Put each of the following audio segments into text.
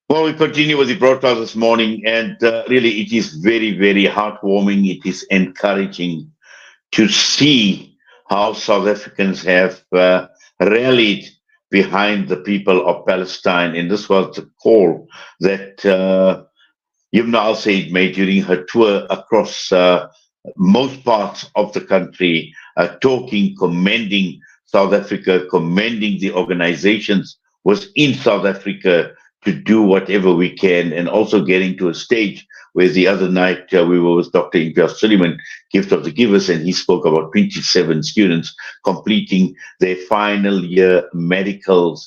Well, we continue with the broadcast this morning, and really, it is very, very heartwarming. It is encouraging to see how South Africans have rallied behind the people of Palestine. And this was the call that Yumna Al Said made during her tour across most parts of the country, talking, commending South Africa, commending the organizations within South Africa to do whatever we can, and also getting to a stage where the other night we were with Dr. Imtiaz Suleiman, Gift of the Givers, and he spoke about 27 students completing their final year medical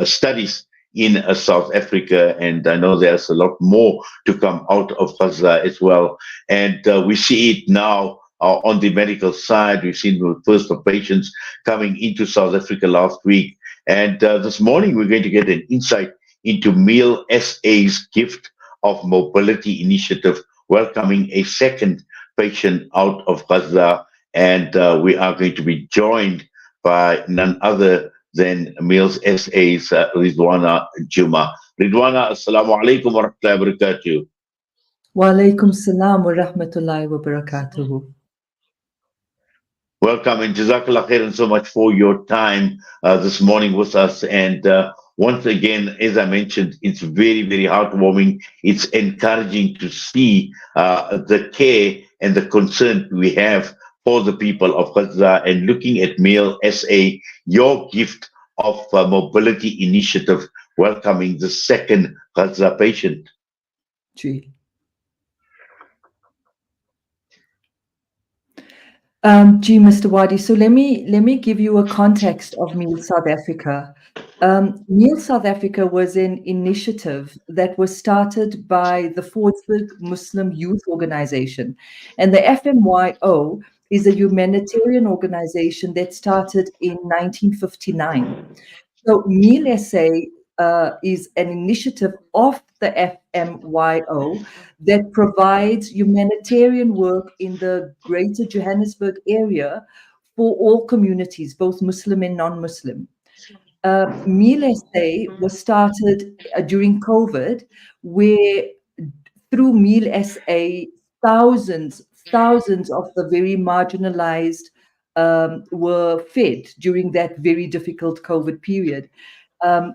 studies in South Africa. And I know there's a lot more to come out of Gaza as well. And we see it now on the medical side. We've seen the first of patients coming into South Africa last week. And this morning, we're going to get an insight into MealSA's Gift of Mobility initiative, welcoming a second patient out of Gaza. And we are going to be joined by none other than MealSA's Ridwana Jooma. Ridwana, assalamu alaikum wa rahmatullahi wa barakatuh. Wa alaikum salam wa rahmatullahi wa barakatuhu. Welcome, and Jazakallah khairan so much for your time this morning with us. And once again, as I mentioned, it's very, very heartwarming. It's encouraging to see the care and the concern we have for the people of Gaza, and looking at MealSA, your gift of mobility initiative, welcoming the second Gaza patient. Gee, Mr. Wadi. So let me give you a context of Meal South Africa. Meal South Africa was an initiative that was started by the Fordsburg Muslim Youth Organization, and the FMYO is a humanitarian organization that started in 1959. So MealSA is an initiative of the FMYO that provides humanitarian work in the greater Johannesburg area for all communities, both Muslim and non-Muslim. MealSA was started during COVID, where through MealSA, thousands of the very marginalized were fed during that very difficult COVID period.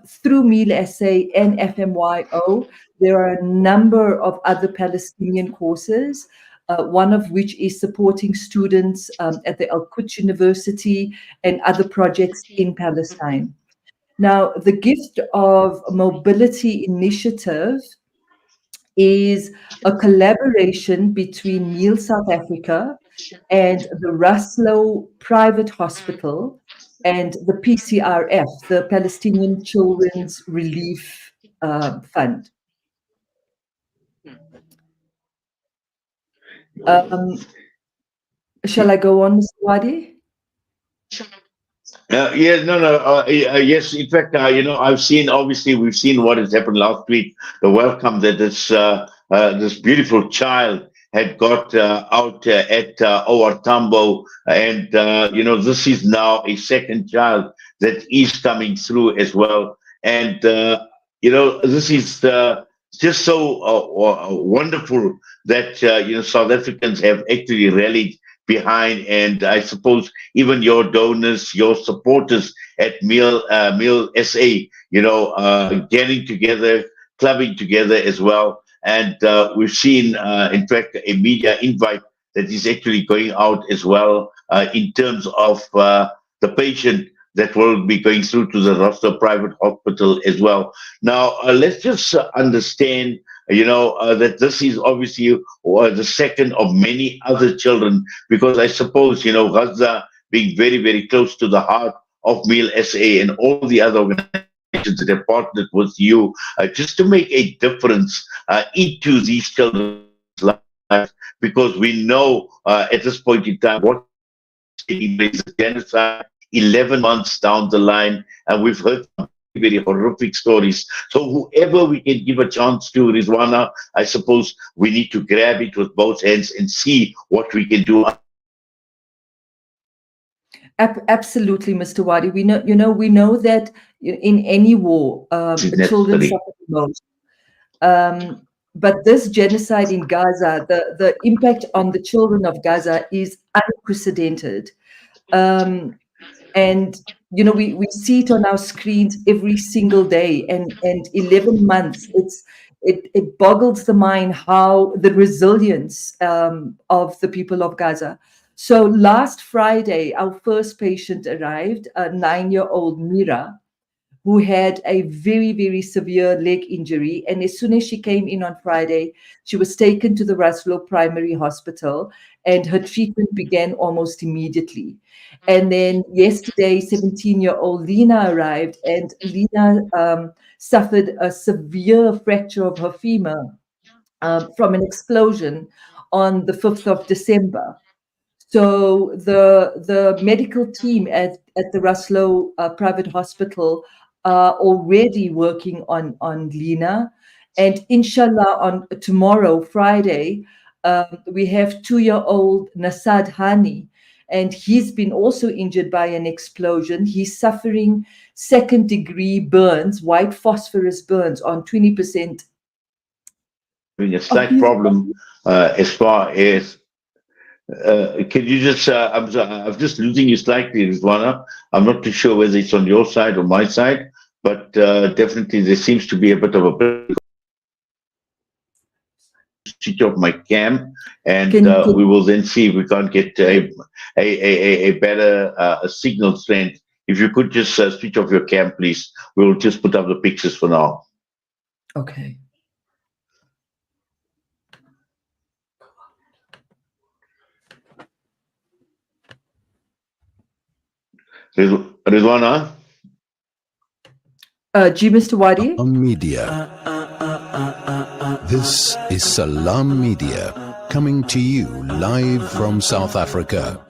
Through MealSA and FMYO, there are a number of other Palestinian courses, one of which is supporting students at the Al-Quds University and other projects in Palestine. Now, the Gift of Mobility initiative is a collaboration between Meal South Africa and the Ruslow Private Hospital and the PCRF, the Palestinian Children's Relief Fund. Shall I go on, Mr. Wadi? Yes. In fact, we've seen what has happened last week. The welcome that this beautiful child had got out at OR Tambo, and this is now a second child that is coming through as well. And this is just so wonderful that South Africans have actually rallied behind, and I suppose even your donors, your supporters at MealSA, getting together, clubbing together as well. And we've seen, in fact, a media invite that is actually going out as well in terms of the patient that will be going through to the Ruslow Private Hospital as well. Now, let's just understand that this is obviously the second of many other children, because I suppose, Gaza being very, very close to the heart of MealSA and all the other organizations that have partnered with you, just to make a difference into these children's lives, because we know at this point in time what is genocide 11 months down the line, and we've heard very horrific stories. So whoever we can give a chance to, Ridwana, I suppose we need to grab it with both hands and see what we can do. Absolutely, Mr. Wadi. We know that in any war, This is children necessary. suffer the most. But this genocide in Gaza, the impact on the children of Gaza is unprecedented. Um, and we see it on our screens every single day, and 11 months, it boggles the mind how the resilience of the people of Gaza. So last Friday, our first patient arrived, a 9-year-old Mira, who had a very, very severe leg injury. And as soon as she came in on Friday, she was taken to the Russell Primary Hospital, and her treatment began almost immediately. And then yesterday, 17-year-old Lena arrived, and Lena suffered a severe fracture of her femur from an explosion on the 5th of December. So the medical team at the Russell Private Hospital are already working on Lena, and inshallah on tomorrow, Friday, we have 2-year-old Nasad Hani, and he's been also injured by an explosion. He's suffering second-degree burns, white phosphorus burns on 20% Having a of slight his problem body. as far as. Can you just? I'm just losing you slightly, Ridwana. I'm not too sure whether it's on your side or my side, but definitely there seems to be a bit of a switch off my cam, and we Can will then see if we can't get a better signal strength. If you could just switch off your cam, please. We'll just put up the pictures for now. okay. Ridwana? Mr. Wadi? Media. This is Salam Media, coming to you live from South Africa.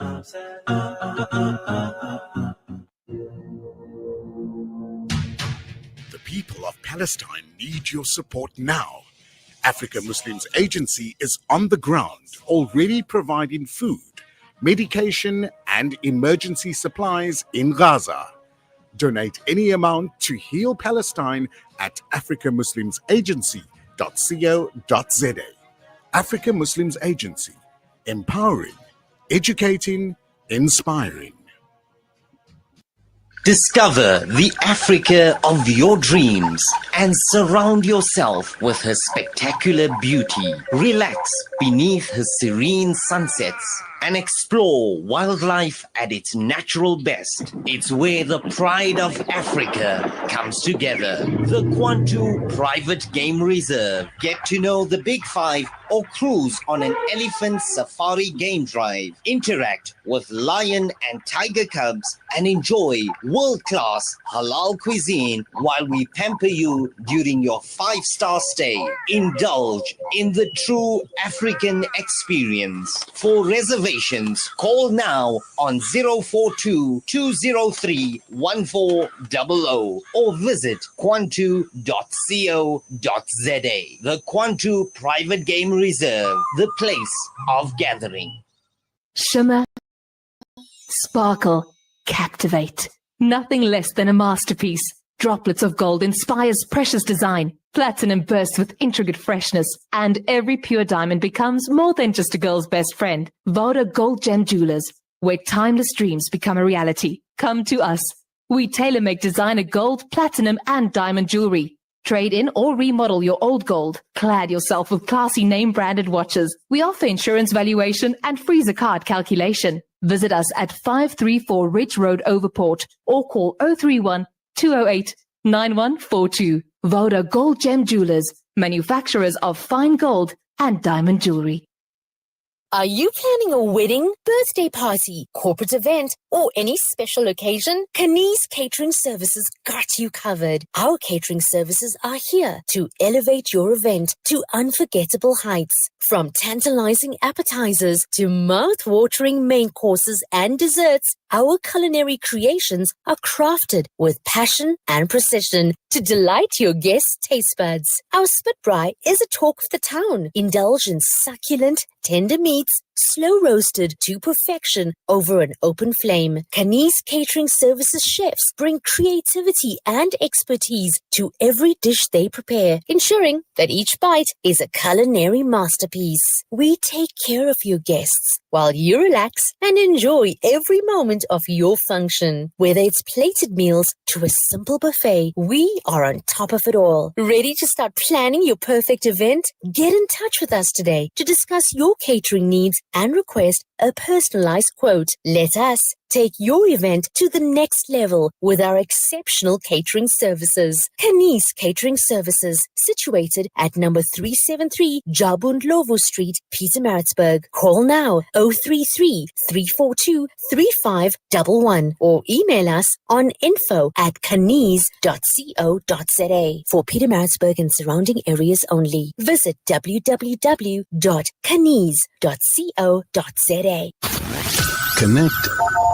The people of Palestine need your support now. Africa Muslims Agency is on the ground, already providing food, medication, and emergency supplies in Gaza. Donate any amount to Heal Palestine at africamuslimsagency.co.za. Africa Muslims Agency, empowering, educating, inspiring. Discover the Africa of your dreams and surround yourself with her spectacular beauty. Relax beneath her serene sunsets and explore wildlife at its natural best. It's where the pride of Africa comes together. The Kwantu Private Game Reserve. Get to know the Big Five or cruise on an elephant safari game drive. Interact with lion and tiger cubs and enjoy world-class halal cuisine while we pamper you during your 5-star stay. Indulge in the true African experience. For reservations, call now on 042-203-1400 or visit kwantu.co.za. The Kwantu Private Game Reserve, the place of gathering. Shimmer, sparkle, captivate. Nothing less than a masterpiece. Droplets of gold inspires precious design. Platinum bursts with intricate freshness. And every pure diamond becomes more than just a girl's best friend. Voda Gold Gem Jewelers, where timeless dreams become a reality. Come to us. We tailor-make designer gold, platinum, and diamond jewelry. Trade in or remodel your old gold. Clad yourself with classy name-branded watches. We offer insurance valuation and freezer card calculation. Visit us at 534 Ridge Road, Overport, or call 031-208-9142. Voda Gold Gem Jewelers, manufacturers of fine gold and diamond jewelry. Are you planning a wedding, birthday party, corporate event, or any special occasion? Kani's Catering Services got you covered. Our catering services are here to elevate your event to unforgettable heights. From tantalizing appetizers to mouth-watering main courses and desserts, our culinary creations are crafted with passion and precision to delight your guests' taste buds. Our spit braai is a talk of the town. Indulge in succulent, tender meats, slow roasted to perfection over an open flame. Kani's Catering Services chefs bring creativity and expertise to every dish they prepare, ensuring that each bite is a culinary masterpiece. We take care of your guests while you relax and enjoy every moment of your function. Whether it's plated meals to a simple buffet, we are on top of it all. Ready to start planning your perfect event? Get in touch with us today to discuss your catering needs and request a personalized quote. Let us take your event to the next level with our exceptional catering services. Kani's Catering Services, situated at number 373 Jabundlovu Street, Pietermaritzburg. Call now 033 342 3511 or email us on info@kanis.co.za for Pietermaritzburg and surrounding areas only. Visit www.kanis.co.za. Connect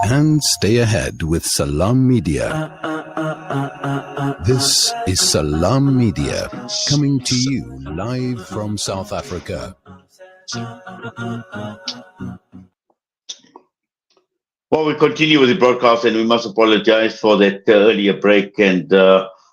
and stay ahead with Salam Media. This is Salam Media, coming to you live from South Africa. Well, we continue with the broadcast, and we must apologize for that earlier break. And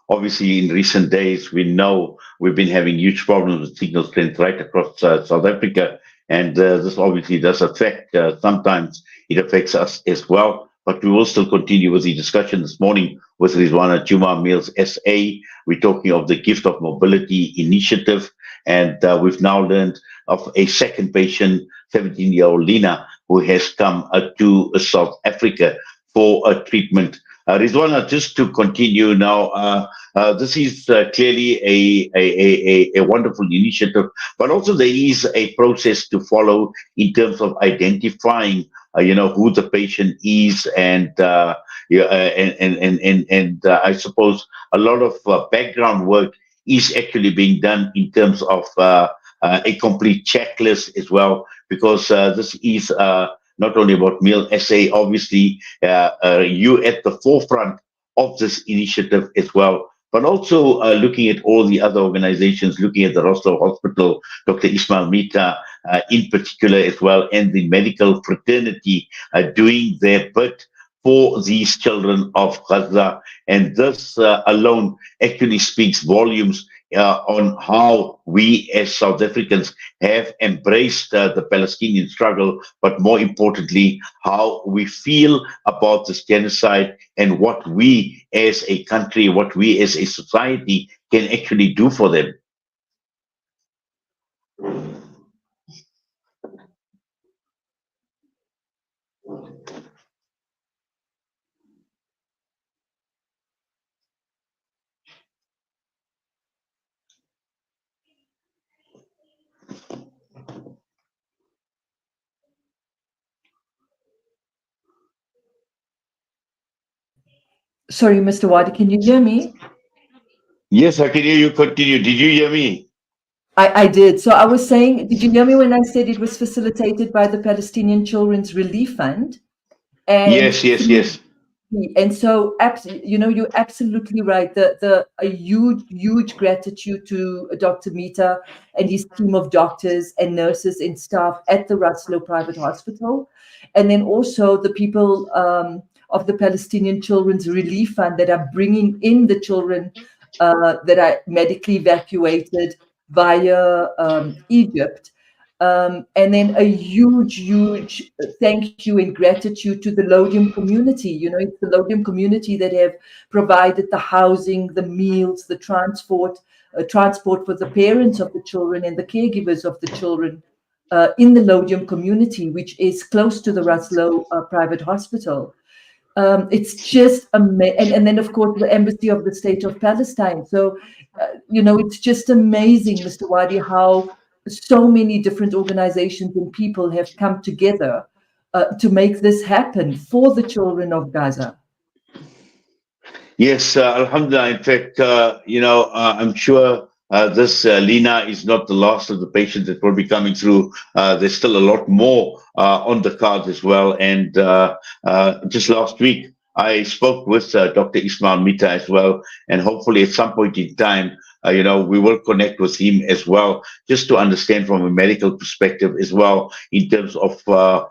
obviously, in recent days, we know we've been having huge problems with signal strength right across South Africa. And this obviously does affect, sometimes it affects us as well. But we will still continue with the discussion this morning with Ridwana Jooma, MealSA. We're talking of the Gift of Mobility initiative. And we've now learned of a second patient, 17-year-old Lina, who has come to South Africa for a treatment. Ridwana, just to continue now, this is clearly a wonderful initiative, but also there is a process to follow in terms of identifying, who the patient is, and I suppose a lot of background work is actually being done in terms of a complete checklist as well, because this is not only about MealSA, obviously you at the forefront of this initiative as well, but also looking at all the other organizations, looking at the Rosslow Hospital, Dr. Ismail Mita in particular as well, and the medical fraternity doing their bit for these children of Gaza. And this alone actually speaks volumes on how we as South Africans have embraced the Palestinian struggle, but more importantly, how we feel about this genocide and what we as a country, what we as a society can actually do for them. Sorry, Mr. Wadi, can you hear me? Yes, I can hear you. Continue. Did you hear me? I did. So I was saying, did you hear me when I said it was facilitated by the Palestinian Children's Relief Fund? And Yes. And so, you're absolutely right. A huge gratitude to Dr. Mita and his team of doctors and nurses and staff at the Rosslow Private Hospital, and then also the people of the Palestinian Children's Relief Fund that are bringing in the children that are medically evacuated via Egypt. And then a huge thank you and gratitude to the Lodium community. It's the Lodium community that have provided the housing, the meals, the transport for the parents of the children and the caregivers of the children in the Lodium community, which is close to the Rosslow Private Hospital. It's just amazing. And then, of course, the Embassy of the State of Palestine. So, it's just amazing, Mr. Wadi, how so many different organizations and people have come together to make this happen for the children of Gaza. Yes, Alhamdulillah. In fact, I'm sure this Lina is not the last of the patients that will be coming through. There's still a lot more on the cards as well. And just last week, I spoke with Dr. Ismail Mita as well. And hopefully at some point in time, we will connect with him as well, just to understand from a medical perspective as well, in terms of how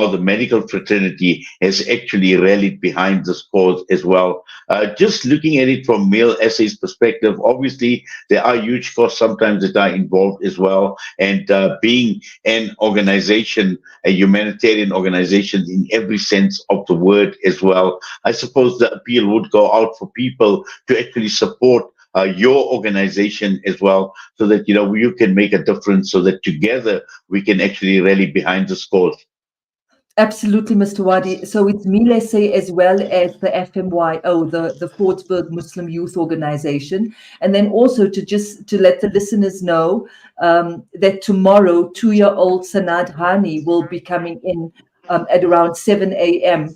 the medical fraternity has actually rallied behind this cause as well. Just looking at it from MealSA's perspective, obviously there are huge costs sometimes that are involved as well, and being an organization, a humanitarian organization in every sense of the word as well, I suppose the appeal would go out for people to actually support your organization as well, so that you can make a difference, so that together we can actually rally behind this cause. Absolutely, Mr. Wadi. So it's MealSA as well as the FMYO, the Fordsburg Muslim Youth Organization. And then also to let the listeners know that tomorrow, 2-year-old Sanad Hani will be coming in at around 7 a.m.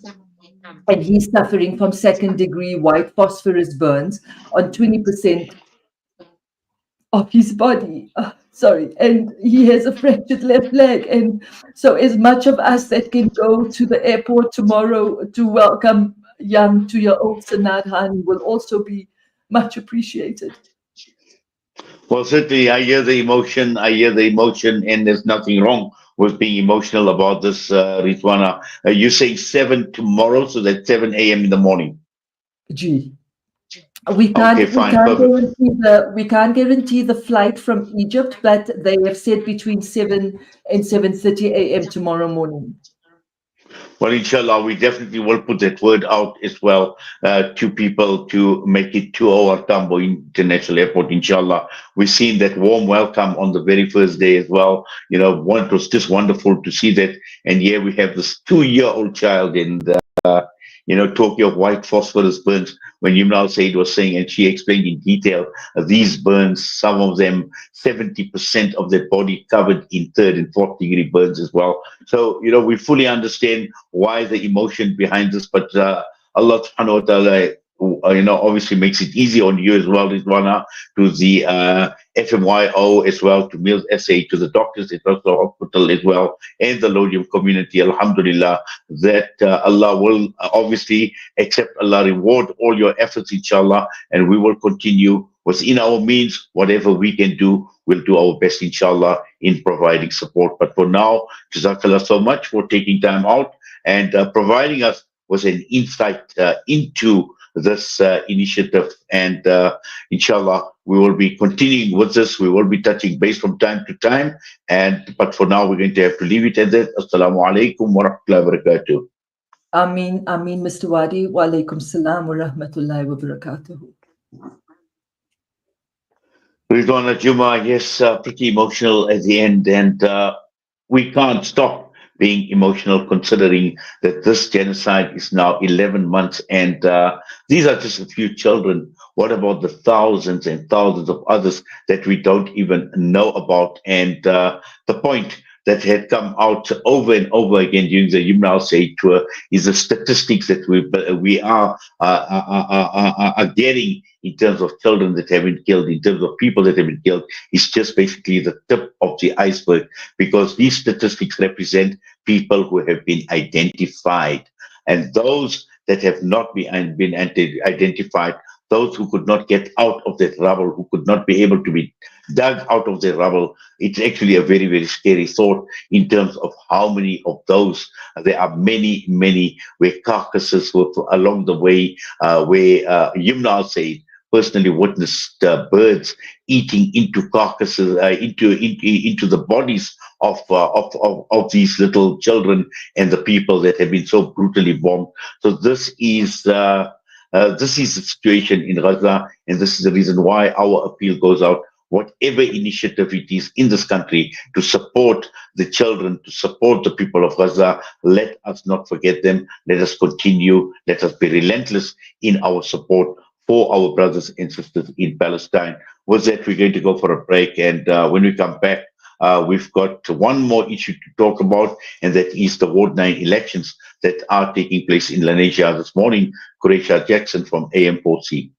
And he's suffering from second-degree white phosphorus burns on 20% of his body. And he has a fractured left leg. And so as much of us that can go to the airport tomorrow to welcome young 2-year-old Sanad Hani will also be much appreciated. Well, certainly, I hear the emotion. And there's nothing wrong with being emotional about this, Ridwana. You say 7 tomorrow, so that's 7 a.m. in the morning. Gee. We can't guarantee the flight from Egypt, but they have said between 7 and 7:30 a.m. tomorrow morning. Well, inshallah, we definitely will put that word out as well to people to make it to our Tambo International Airport, inshallah. We've seen that warm welcome on the very first day as well. It was just wonderful to see that. And here we have this 2-year-old child in talking of white phosphorus burns, when Yumna Said was saying, and she explained in detail, these burns, some of them, 70% of their body covered in 3rd and 4th degree burns as well. So, we fully understand why the emotion behind this, but Allah subhanahu wa ta'ala, obviously makes it easy on you as well, Ridwana, to the FMYO as well, to MealSA, to the doctors at the hospital as well, and the Lodium community, alhamdulillah, that Allah will obviously accept, Allah reward all your efforts, inshallah, and we will continue within our means, whatever we can do, we'll do our best, inshallah, in providing support. But for now, Jazakallah so much for taking time out and providing us with an insight into this initiative, and inshallah we will be continuing with this. We will be touching base from time to time, but for now we're going to have to leave it at that. Assalamu alaikum wa rahmatullahi wa barakatuh. Ameen, Mr. Wadi. Wa alaikum salam wa rahmatullahi wa barakatuh. Ridwana Jooma, yes, pretty emotional at the end, and we can't stop being emotional, considering that this genocide is now 11 months, and these are just a few children. What about the thousands and thousands of others that we don't even know about? And the point that had come out over and over again during the MealSA tour is the statistics that we are getting in terms of children that have been killed, in terms of people that have been killed, is just basically the tip of the iceberg, because these statistics represent people who have been identified. And those that have not been identified, those who could not get out of that rubble, who could not be able to be dug out of the rubble, it's actually a very, very scary thought in terms of how many of those. There are many, many where carcasses were along the way, where Yumna Said personally witnessed birds eating into carcasses, into the bodies of these little children and the people that have been so brutally bombed. So this is the situation in Gaza, and this is the reason why our appeal goes out. Whatever initiative it is in this country to support the children, to support the people of Gaza, let us not forget them. Let us continue. Let us be relentless in our support for our brothers and sisters in Palestine. With that, we're going to go for a break, and when we come back, we've got one more issue to talk about, and that is the Ward 9 elections that are taking place in Lenasia this morning. Qureisha Jackson from AM4C.